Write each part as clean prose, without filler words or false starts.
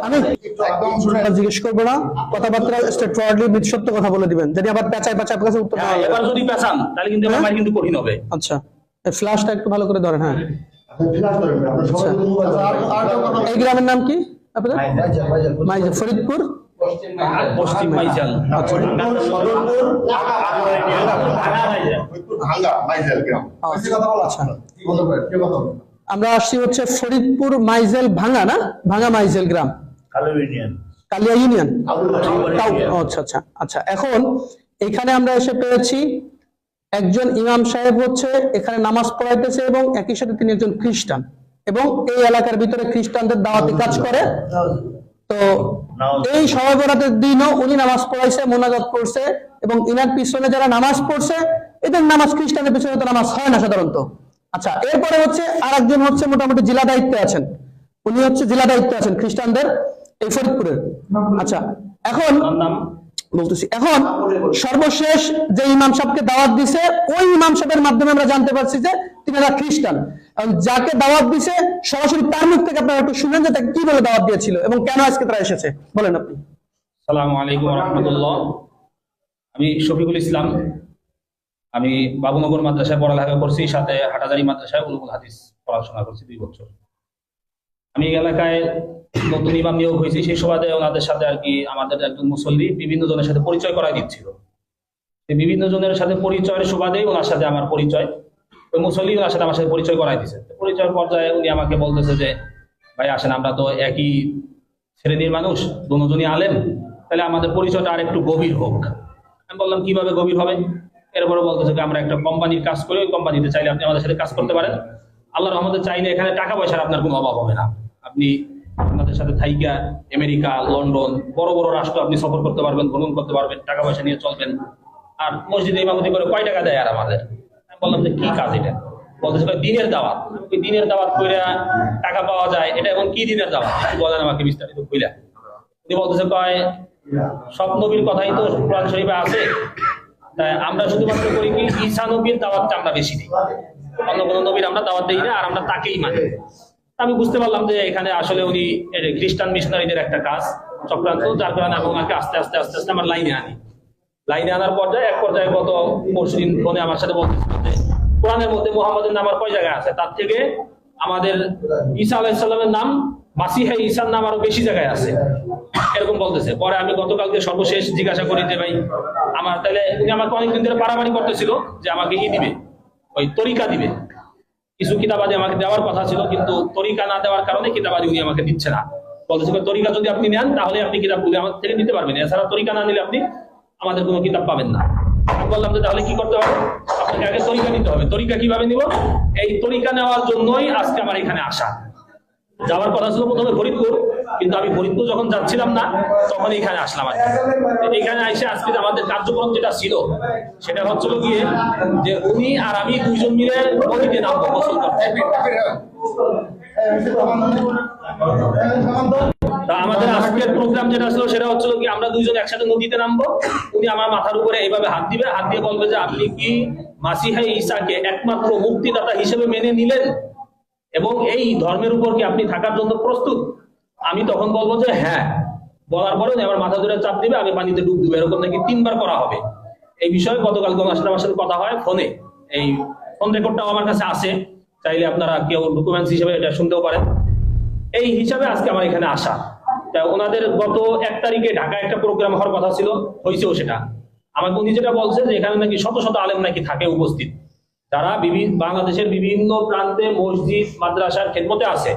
আমি জিজ্ঞেস করবো না, কথাবার্তা স্ট্রেট ফরওয়ার্ডলি সত্য কথা বলে দিবেন। যদি আবার পেঁচায় পেঁচায় আপনার কাছে উত্তর দেওয়া হয়, এবার যদি পেঁচান তাহলে কিন্তু আমার মার কিন্তু কঠিন হবে। আচ্ছা, এই ফ্ল্যাশটা একটু ভালো করে ধরেন। হ্যাঁ, এই গ্রামের নাম কি আপনাদের? মাইজেল, ফরিদপুর পশ্চিম মাইজাল। আচ্ছা, আমরা আসছি হচ্ছে ফরিদপুর মাইজেল ভাঙা, না ভাঙা মাইজেল গ্রাম, কালিয়া ইউনিয়ন। আচ্ছা আচ্ছা আচ্ছা। এখন এখানে আমরা এসে পেয়েছি একজন ইমাম সাহেব হচ্ছে এখানে নামাজ পড়াইতেছে এবং একই সাথে তিনি একজন খ্রিস্টান এবং এই এলাকার ভিতরে খ্রিস্টানদের দাওয়াতি কাজ করে। তো এই শবে বরাতের দিনও উনি নামাজ পড়াইছে, মোনাজাত করছে এবং ইনার পিছনে যারা নামাজ পড়ছে এদের নামাজ, খ্রিস্টানের পিছনে তো নামাজ হয় না সাধারণত। আচ্ছা, এরপরে হচ্ছে আরেকজন হচ্ছে মোটামুটি জেলা দায়িত্বে আছেন, উনি হচ্ছে জেলা দায়িত্বে আছেন খ্রিস্টানদের এই ফরিদপুরের। আচ্ছা, এখন বলতেছি, এখন সর্বশেষ যে ইমাম সাহেবকে দাওয়াত দিছে ওই ইমাম সাহেবের মাধ্যমে আমরা জানতে পারছি যে তিনারা খ্রিস্টান। যাকে দাওয়াত দিছে সরাসরি তার মুখ থেকে আপনারা একটু শুনেন যে তাকে কি বলে দাওয়াত দিয়েছিল এবং কেন আজকে তারা এসেছে, বলেন আপনি। আসসালামু আলাইকুম ওয়া রাহমাতুল্লাহ। আমি শফিকুল ইসলাম, আমি বাবুনগর মাদ্রাসায় পড়ালেখা করছি, সাথে হাটাজারি মাদ্রাসায় উলুমুল হাদিস পড়াশোনা করছি 2 বছর। আমি এই এলাকায় নতুন ইমাম নিয়োগ হয়েছি, সেই সুবাদে ওনাদের সাথে আর কি আমাদের একজন মুসল্লি বিভিন্ন জনের সাথে পরিচয় করাই দিচ্ছিল। বিভিন্ন জনের সাথে পরিচয়ের সুবাদেই ওনার সাথে আমার পরিচয়, ওই মুসল্লি ওনার সাথে আমার সাথে পরিচয় করাই দিচ্ছে। পরিচয়ের পর্যায়ে উনি আমাকে বলতেছে যে ভাই আসেন, আমরা তো একই শ্রেণীর মানুষ, দুজনই আলেম, তাহলে আমাদের পরিচয়টা আর একটু গভীর হোক। আমি বললাম কিভাবে গভীর হবে? এরপরে বলতেছে আমরা একটা কোম্পানির কাজ করি, ওই কোম্পানিতে চাইলে আপনি আমাদের সাথে কাজ করতে পারেন। আল্লাহর রহমতে চাইলে এখানে টাকা পয়সার আপনার কোনো অভাব হবে না। আপনি আমাদের সাথে থাইকা আমেরিকা, লন্ডন, বড় বড় রাষ্ট্র আপনি সফর করতে পারবেন, ভ্রমণ করতে পারবেন, টাকা পয়সা নিয়ে চলবেন। আর মসজিদে ইমামতি করে কয় টাকা দেয় আর আমাদের? আমি বললাম যে কি কাজ এটা? বলতেছে দিনের দাওয়াত। দিনের দাওয়াত করে টাকা পাওয়া যায়, এটা এখন কি দিনের দাওয়াত বলেন আমাকে বিস্তারিত কইলা। উনি বলতেছে সব নবীর কথাই তো কোরআন শরীফে আছে, তাই আমরা শুধুমাত্র করি কি ঈসা নবীর দাওয়াতটা আমরা বেশি দিই, অন্য কোনো নবীর আমরা দাওয়াত দিই না, আর আমরা তাকেই মানি। আমি বুঝতে পারলাম যে এখানে আসলে উনি খ্রিস্টান মিশনারিদের একটা কাজ চক্রান্ত, যার কারণে আমি ওনাকে আস্তে আস্তে আস্তে আস্তে আমার লাইনে আনার পর্যায়ে এক পর্যায়ে গত পরশুদিন ফোনে আমার সাথে বলতেছিল যে কোরআনের মধ্যে মুহাম্মদের নাম আর কয় জায়গায় আছে, তার থেকে আমাদের ঈসা আলাইহিস সালামের নাম, মাসিহে ঈসার নাম আরো বেশি জায়গায় আছে, এরকম বলতেছে। পরে আমি গতকালকে সর্বশেষ জিজ্ঞাসা করি যে ভাই আমার, তাহলে উনি আমাকে অনেকদিন ধরে পারামারি করতেছিল যে আমাকে দিবে, ওই তরিকা দিবে, কিছু কিতাবাদি আমাকে দেওয়ার কথা ছিল, কিন্তু তরিকা না দেওয়ার কারণে কিতাবাদি উনি আমাকে দিচ্ছে না। বলতেছে তরিকা যদি আপনি নেন তাহলে আপনি কিতাবগুলি আমার থেকে নিতে পারবেন, এছাড়া তরিকা না নিলে আপনি আমাদের কোনো কিতাব পাবেন না। আমি বললাম যে তাহলে কি করতে হবে? আপনাকে আগে তরিকা নিতে হবে। তরিকা কিভাবে নিব? এই তরিকা নেওয়ার জন্যই আজকে আমার এখানে আসা। যাওয়ার কথা ছিল প্রথমে ফরিদপুর, কিন্তু আমি ফরিদপুর যখন যাচ্ছিলাম না তখন এখানে আসলাম। আর এখানে এসে আজকে আমাদের কার্যক্রম যেটা ছিল সেটা হচ্ছিল গিয়ে যে উনি আর আমি 2 জন মিলে নদীতে নামবো গোসল করতে। আমাদের আজকের প্রোগ্রাম যেটা ছিল সেটা হচ্ছিল কি আমরা 2 জন একসাথে নদীতে নামবো। উনি আমার মাথার উপরে এইভাবে হাত দিবে, হাত দিয়ে বলবে যে আপনি কি মাসিহে ঈসাকে একমাত্র মুক্তিদাতা হিসেবে মেনে নিলেন এবং এই ধর্মের উপর কি আপনি থাকার জন্য প্রস্তুত? আমি তখন বলবো যে হ্যাঁ। বলার পরে আমার মাথা ধরে চাপ দিবে, আমি পানিতে ডুব দিব, এরকম নাকি 3 বার করা হবে। এই বিষয়ে গতকাল আমার সাথে কথা হয় ফোনে, এই ফোন রেকর্ডটাও আমার কাছে আছে, চাইলে আপনারা কেউ ডকুমেন্টস হিসেবে এটা শুনতেও পারেন। এই হিসাবে আজকে আমার এখানে আসা। ওনাদের গত 1 তারিখে ঢাকায় একটা প্রোগ্রাম হওয়ার কথা ছিল, হয়েছেও সেটা। আমাকে উনি যেটা বলছে যে এখানে নাকি শত শত আলেম নাকি থাকে উপস্থিত, যারা বাংলাদেশের বিভিন্ন প্রান্তে মসজিদ মাদ্রাসার খেদমতে আছে।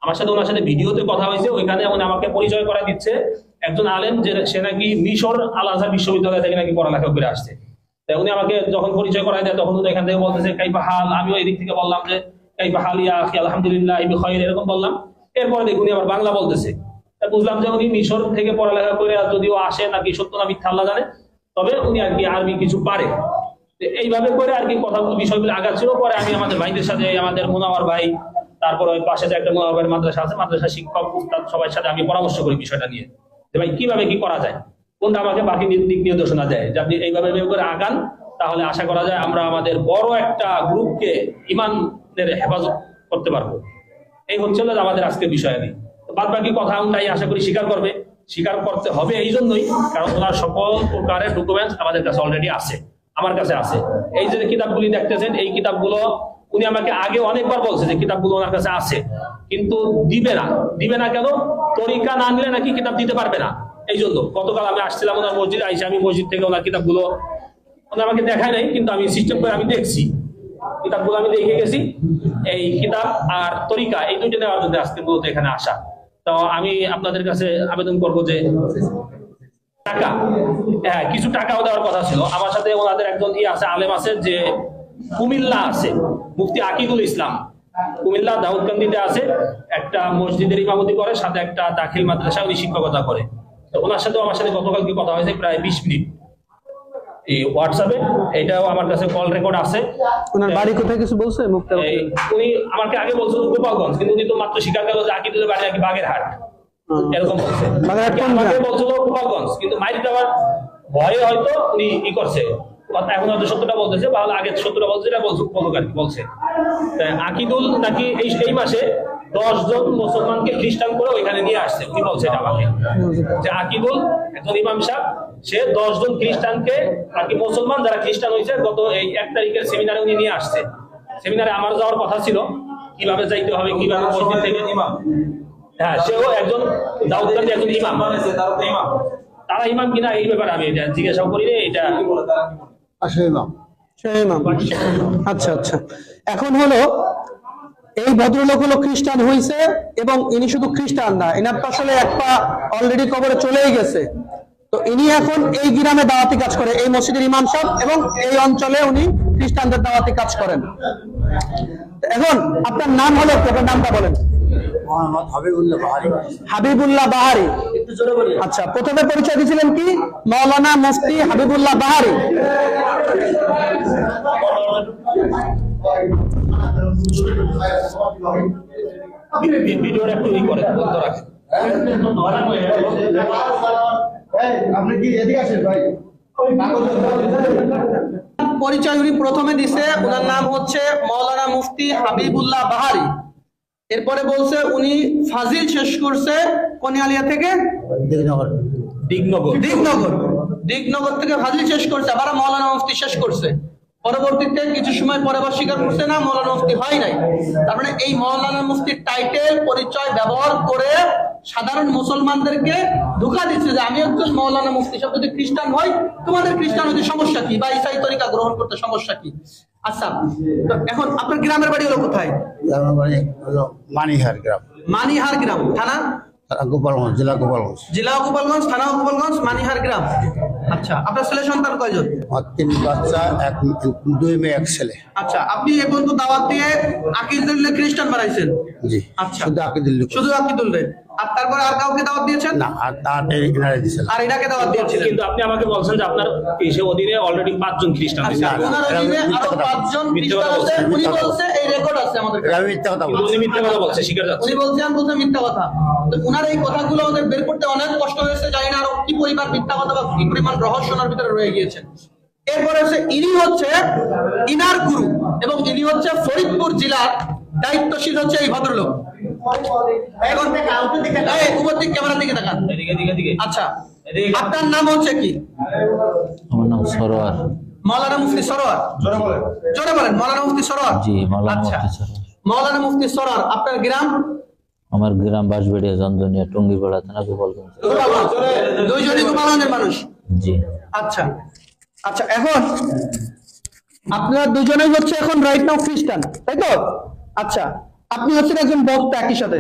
আমার সাথে ওনার সাথে ভিডিওতে কথা হয়েছে, ওইখানে উনি আমাকে পরিচয় করা দিচ্ছে একজন আলেম যে সে নাকি মিশর আল আজহার বিশ্ববিদ্যালয় থেকে নাকি পড়ালেখা করে আসছে। তাই উনি আমাকে যখন পরিচয় করাই দেয় তখন উনি এখান থেকে বলতেছে কাইফা হাল। আমিও এদিক থেকে বললাম যে কাইফা হাল ইয়া আখি আলহামদুলিল্লাহ বিখাইর, এরকম বললাম। এরপরে দেখুন উনি আবার বাংলা বলতেছে। বুঝলাম যে উনি মিশর থেকে পড়ালেখা করে যদিও আসে নাকি সত্য না মিথ্যা আল্লাহ জানে, তবে উনি আর কি আরবি কিছু পারে। এইভাবে করে আর কি কথাগুলো বিষয়গুলো আগাচ্ছিল। পরে আমি আমাদের ভাইদের সাথে, আমাদের মুনাওয়ার ভাই, তারপর ওই পাশে যে একটা মুনাওয়ার ভাইয়ের মাদ্রাসা আছে, মাদ্রাসা শিক্ষক উস্তাদ সবার সাথে আমি পরামর্শ করি বিষয়টা নিয়ে যে ভাই কিভাবে কি করা যায়, কোনটা আমাকে বাকি দিক নির্দেশনা দেয় যে আপনি এইভাবে করে আগান, তাহলে আশা করা যায় আমরা আমাদের বড় একটা গ্রুপকে ইমানের হেফাজত করতে পারবো। এই হচ্ছিল আমাদের আজকের বিষয়াদি। বাদ বাকি কথা তাই আশা করি স্বীকার করবে, স্বীকার করতে হবে এই জন্যই কারণ ওনার সকল প্রকারের ডকুমেন্টস আমাদের কাছে অলরেডি আছে, আমার কাছে আছে। এই যে কিতাবগুলি দেখতেছেন, এই কিতাবগুলো উনি আমাকে আগে অনেকবার বলছে যে কিতাবগুলো ওনার কাছে আছে, কিন্তু দিবে না কেন? তরিকা না নিলে নাকি কিতাব দিতে পারবে না। এই জন্য গতকাল আমি আসছিলাম ওনার মসজিদে, আইসে আমি মসজিদ থেকে ওনার কিতাবগুলো ওনার আমাকে দেখায় নাই, কিন্তু আমি সিস্টেম করে আমি দেখছি কিতাবগুলো, আমি দেখে গেছি। এই কিতাব আর তরিকা এই দুইটা নেওয়ার জন্য আজকে মূলত এখানে আসা। তো আমি আপনাদের কাছে আবেদন করবো যে টাকা, হ্যাঁ কিছু টাকাও দেওয়ার কথা ছিল। আমার সাথে ওনাদের একজন আছে, আলেম আছে, যে কুমিল্লা আছে, মুফতি আকিদুল ইসলাম, কুমিল্লা দাউদকান্দিতে আছে, একটা মসজিদের ইমামতি করে, সাথে একটা দাখিল মাদ্রাসা উনি শিক্ষকতা করে। তো ওনার সাথেও আমার সাথে গতকালকে কথা হয়েছে প্রায় 20 মিনিট এই হোয়াটসঅ্যাপে, এটাও আমার কাছে কল রেকর্ড আছে। ওনার বাড়ি কোথায় কিছু বলছে মুক্তা? উনি আমাকে আগে বলছিল গোপালগঞ্জ, কিন্তু উনি তো মাত্র স্বীকার করলো যে আকিদুলের বাড়ি নাকি বাগেরহাট, এরকম বলছে। আমাকে বলছিল গোপালগঞ্জ, কিন্তু মাইর দেওয়ার ভয়ে হয়তো উনি ই করছে, এখন হয়তো সত্যটা বলতেছে, বা আগে সত্যটা বলছে, এটা বলছে আকিদুল নাকি এই মাসে 10 জন মুসলমানকে খ্রিস্টান করে ওইখানে নিয়ে আসছে। উনি বলছে এটা আমাকে, যে আকিদুল একজন ইমাম সাহেব, সে 10 জন খ্রিস্টানকে আর কি মুসলমান যারা খ্রিস্টান হয়েছে গত এই 1 তারিখের সেমিনারে উনি নিয়ে আসছে। সেমিনারে আমার যাওয়ার কথা ছিল, কিভাবে যাইতে হবে, কিভাবে মসজিদ থেকে ইমাম, হ্যাঁ সেও একজন দাউদকান্দি একজন ইমাম, তারা ইমাম কিনা এই ব্যাপারে আমি এটা জিজ্ঞাসা করি রে, এটা আচ্ছা আচ্ছা। এখন হলো এই ভদ্রলোক হলো খ্রিস্টান হয়েছে, এবং ইনি শুধু খ্রিস্টান না, এনার তো আসলে একটা অলরেডি কবরে চলেই গেছে। তো ইনি এখন এই গ্রামে দাওয়াতি কাজ করে, এই মসজিদের ইমাম সাহেব, এবং এই অঞ্চলে উনি খ্রিস্টানদের দাওয়াতি কাজ করেন। এখন আপনার নাম হলো, আপনার নামটা বলেন। হাবিবুল্লাহ বাহারি। আচ্ছা, প্রথমে পরিচয় দিয়েছিলেন কি? মাওলানা মুফতি হাবিবুল্লাহ বাহারি। ভিডিওটা একটু ই করে বন্ধ রাখেন। আপনি কি এদিকে আসেন ভাই? পরিচয় উনি প্রথমে দিছে, ওনার নাম হচ্ছে মাওলানা মুফতি হাবিবুল্লাহ বাহারি। এরপরে বলছে উনি ফাজিল শেষ করছে কোনিয়ালিয়া থেকে, দিগনগর থেকে ফাজিল শেষ করছে, আবার মাওলানা মুফতি শেষ করছে। পরবর্তীতে কিছু সময় পরে আবার স্বীকার করছে না মাওলানা মুফতি হয় নাই। তার মানে এই মাওলানা মুফতির টাইটেল পরিচয় ব্যবহার করে সাধারণ মুসলমানদেরকে ধোঁকা দিচ্ছে যে আমি একজন মাওলানা মুফতি, সব যদি খ্রিস্টান হয় তোমাদের খ্রিস্টান হতে সমস্যা কি, বা ইসাই তরিকা গ্রহণ করতে সমস্যা কি? আচ্ছা, এখন আপনার গ্রামের বাড়ি হলো কোথায়? গ্রামের বাড়ি হলো মানিহার গ্রাম। মানিহার গ্রাম, থানা গোপালগঞ্জ, জেলা গোপালগঞ্জ। জেলা গোপালগঞ্জ, থানা গোপালগঞ্জ, মানিহার গ্রাম। আচ্ছা, আপনার ছেলে সন্তান কয়জন? 3 বাচ্চা, 2 মেয়ে 1 ছেলে। আচ্ছা, আপনি এ পর্যন্ত দাওয়াত দিয়ে আকিদুল্লাহ খ্রিস্টান বানাইছেন? জি। আচ্ছা, শুধু আকিদুল্লাহ। শুধু আকিদুল্লাহ। আর তারপরে আর কাউকে দাওয়াত দিয়েছেন? না, আর ইনারে দিয়েছেন। আর এটাকে দাওয়াত দিয়েছিলেন? কিন্তু আপনি আমাকে বলছেন যে আপনার এসে অধীনে অলরেডি 5 জন খ্রিস্টান আছে। আচ্ছা, ওনার অধীনে আরো 5 জন খ্রিস্টান আছে, উনি বলছে এই রেকর্ড আছে আমাদের কাছে। আমি মিথ্যা কথা বলছি। উনি মিথ্যা কথা বলছে, স্বীকার যাচ্ছে। উনি বলছেন বলতে মিথ্যা কথা। তো ওনার এই কথাগুলো আমাদের বের করতে অনেক কষ্ট হয়েছে, জানি না আরো কি পরিমাণ মিথ্যা কথা বা কি পরিমাণ রহস্য ওনার ভিতরে রয়ে গিয়েছে। এরপরে হচ্ছে ইনি হচ্ছে ইনার গুরু, এবং ইনি হচ্ছে ফরিদপুর জেলার দায়িত্বশীল হচ্ছে এই ভদ্রলোক। এখন উপস্থিত ক্যামেরার দিকে তাকান। এদিকে। আচ্ছা, আপনার নাম হচ্ছে কি? আমার নাম সরোয়ার। মাওলানা মুফতি সরোয়ার। জোরে বলেন, মাওলানা মুফতি সরোয়ার। জি, মাওলানা আচ্ছা, মুফতি সরোয়ার। মাওলানা মুফতি সরোয়ার। আপনার গ্রাম? আমার গ্রাম বাঁশবেড়িয়া, জন্দনিয়া, টুঙ্গিপাড়া থানা, গোপালগঞ্জ। দুইজনই গোপালগঞ্জের মানুষ? জি। আচ্ছা আচ্ছা, এখন আপনারা দুজনেই হচ্ছে এখন রাইট নাও খ্রিস্টান, তাই তো? আচ্ছা, আপনি হচ্ছেন একজন বক্তা একই সাথে,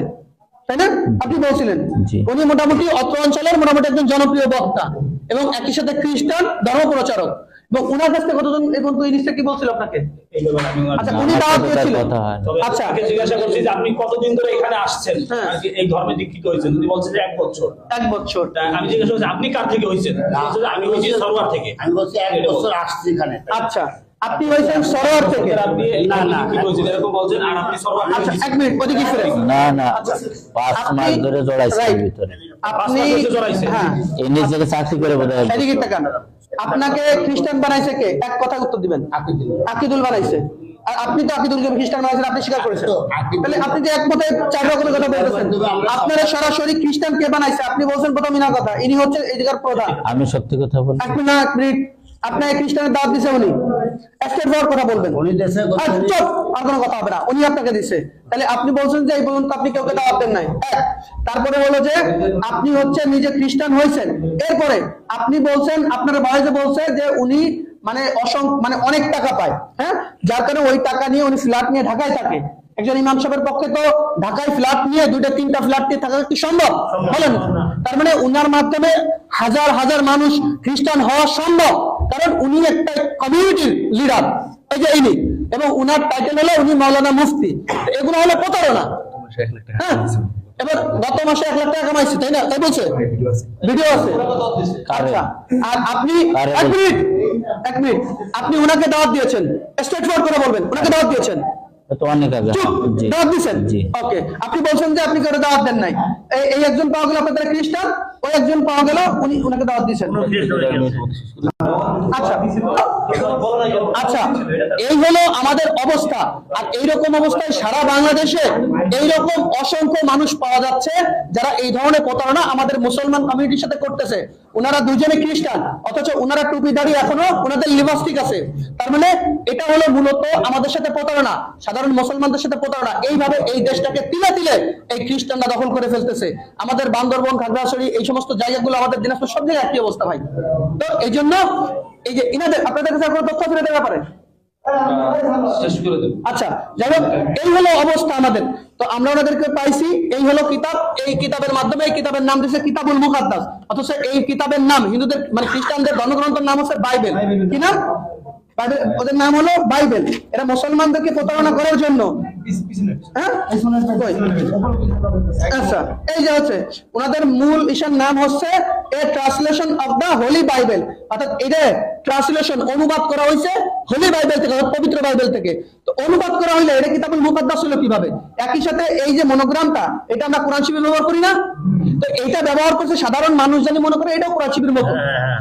তাই না? আপনি বলছিলেন জি। উনি মোটামুটি অত্র অঞ্চলের মোটামুটি একজন জনপ্রিয় বক্তা, এবং একই সাথে খ্রিস্টান ধর্ম প্রচারক। এবং উনার কাছ থেকে কতজন এই পর্যন্ত ইনিশটা কি বলছিল আপনাকে? আচ্ছা, উনি দাওয়াত দিয়েছিলেন। আচ্ছা, আমি জিজ্ঞাসা করছি যে আপনি কতদিন ধরে এখানে আসছেন, এই ধর্মে দীক্ষিত হয়েছেন? উনি বলছেন যে 1 বছর। 1 বছর। আমি জিজ্ঞাসা করছি আপনি কার থেকে হয়েছেন? আমি হয়েছি সরোয়ার থেকে। আমি বলছি 1 বছর আসছি এখানে। আচ্ছা, আপনি হয়েছেন সরোয়ার থেকে? আপনি না দীক্ষিত হয়েছেন এরকম বলছেন, আর আপনি সরোয়ার। আচ্ছা, 1 মিনিট ওদিকে ফিরে। না, 5 মাস ধরে জড়াইছে এর ভিতরে। আপনি হ্যাঁ, এই নিজেকে চাকরি করে বোধহয়। এদিকে তাকান। আপনাকে খ্রিস্টান বানাইছে কে? এক কথা উত্তর দিবেন। আকিদুল বানাইছে। আর আপনি তো আকিদুল করিম খ্রিস্টান মানেছেন, আপনি স্বীকার করেছেন। তাহলে আপনি যে একমতে 4 রকমের কথা বলতেছেন, আপনারা সরাসরি খ্রিস্টান কে বানাইছে আপনি বলছেন প্রথম ইনা কথা, ইনি হচ্ছে এই জায়গার প্রধান। আমি সত্যি কথা বলি। এক মিনিট, আপনার খ্রিস্টানের দাওয়াত দিছে উনি, স্টেট ফরওয়ার্ড কথা বলবেন। উনি দেশে চুপ, আর কোনো কথা হবে না, উনি আপনাকে দিছে। তাহলে আপনি বলছেন যে এই পর্যন্ত আপনি কাউকে দাওয়াত দেন নাই। তারপরে হলো যে আপনি হচ্ছে নিজে খ্রিস্টান হয়েছেন, এরপরে আপনি বলছেন আপনার ভাই যে বলছে যে উনি মানে অনেক টাকা পায়, হ্যাঁ, যার কারণে ওই টাকা নিয়ে উনি ফ্ল্যাট নিয়ে ঢাকায় থাকে। একজন ইমাম সাহেবের পক্ষে তো ঢাকায় ফ্ল্যাট নিয়ে 2-3টা ফ্ল্যাট নিয়ে থাকা কি সম্ভব? বলেন। তার মানে উনার মাধ্যমে হাজার হাজার মানুষ খ্রিস্টান হওয়া সম্ভব, কারণ উনি একটা কমিউনিটির লিডার, এই যে ইনি, এবং উনার টাইটেল হলো উনি মাওলানা মুফতি। এগুলো হলো প্রতারণা। হ্যাঁ, এবার গত মাসে 1 লাখ টাকা কামাইছে, তাই না? তাই বলছে, ভিডিও আছে। আচ্ছা, আর আপনি এক মিনিট, আপনি উনাকে দাওয়াত দিয়েছেন, স্ট্রেট ফরওয়ার্ড করে বলবেন, উনাকে দাওয়াত দিয়েছেন তো অনেক আগে। জি দাওয়াত দিয়েছেন। জি। ওকে, আপনি বলছেন যে আপনি কেউ দাওয়াত দেন নাই। এই একজন পাওয়া গেল আপনাদের খ্রিস্টান, ওই একজন পাওয়া গেল উনি উনাকে দাওয়াত দিয়েছেন। আচ্ছা আচ্ছা, এই হলো আমাদের অবস্থা। আর এইরকম অবস্থায় সারা বাংলাদেশে এইরকম অসংখ্য মানুষ পাওয়া যাচ্ছে যারা এই ধরনের প্রতারণা আমাদের মুসলমান কমিউনিটির সাথে করতেছে। ওনারা দুজনে খ্রিস্টান, অথচ ওনারা টুপি দাঁড়িয়ে এখনো ওনাদের লিপস্টিক আছে। তার মানে এটা হলো মূলত আমাদের সাথে প্রতারণা, সাধারণ মুসলমানদের সাথে প্রতারণা। এইভাবে এই দেশটাকে তিলে তিলে এই খ্রিস্টানরা দখল করে ফেলতেছে। আমাদের বান্দরবন, খাগড়াছড়ি, এই সমস্ত জায়গাগুলো, আমাদের দিনাজপুর, সব জায়গায় একই অবস্থা ভাই। তো এই জন্য এই যে ইনাদের আপনাদের কাছে কোনো তথ্য ফিরে দেওয়া পারে। চেষ্টা করে দেব। আচ্ছা, যাই হোক, এই হলো অবস্থা আমাদের। তো আমরা ওনাদেরকে পাইছি, এই হলো কিতাব। এই কিতাবের মাধ্যমে, এই কিতাবের নাম দিয়েছে কিতাবুল মুকাদ্দাস, অথচ এই কিতাবের নাম হিন্দুদের মানে খ্রিস্টানদের ধর্মগ্রন্থের নাম হচ্ছে বাইবেল। কি নাম? বাইবেল। ওদের নাম হলো বাইবেল। এরা মুসলমানদেরকে প্রতারণা করার জন্য, হ্যাঁ, কই? আচ্ছা, এই যে হচ্ছে ওনাদের মূল ইশার নাম হচ্ছে a translation of the holy bible, অর্থাৎ এটা ট্রান্সলেশন, অনুবাদ করা হয়েছে হোলি বাইবেল থেকে, পবিত্র বাইবেল থেকে। তো অনুবাদ করা হইলে এটা কিতাবুল মুকাদ্দাস হলো কিভাবে? একই সাথে এই যে মনোগ্রামটা, এটা আমরা কোরআন শরীফে ব্যবহার করি না? তো এইটা ব্যবহার করছে সাধারণ মানুষ, জানি মনে করে এটা কোরআন শরীফের মতো।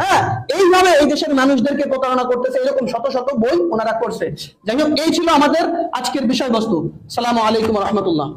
হ্যাঁ, এইভাবে এই দেশের মানুষদেরকে প্রতারণা করতেছে। এরকম শত শত বই ওনারা করছে। যাই হোক, এই ছিল আমাদের আজকের বিষয়বস্তু। আসসালামু আলাইকুম ওয়া রাহমাতুল্লাহ।